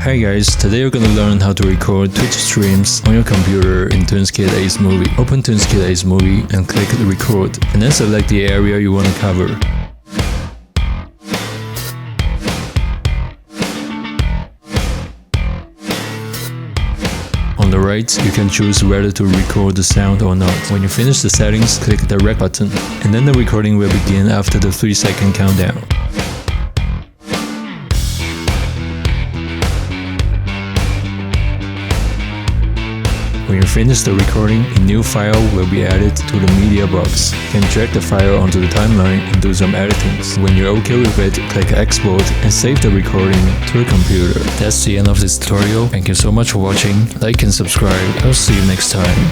Hey guys, today you're gonna learn how to record Twitch streams on your computer in TunesKit AceMovi. Open TunesKit AceMovi and click record, and then select the area you want to cover. On the right, you can choose whether to record the sound or not. When you finish the settings, click the rec button, and then the recording will begin after the 3-second countdown. When you finish the recording, a new file will be added to the media box. You can drag the file onto the timeline and do some editing. When you're okay with it, click export and save the recording to your computer. That's the end of this tutorial. Thank you so much for watching. Like and subscribe. I'll see you next time.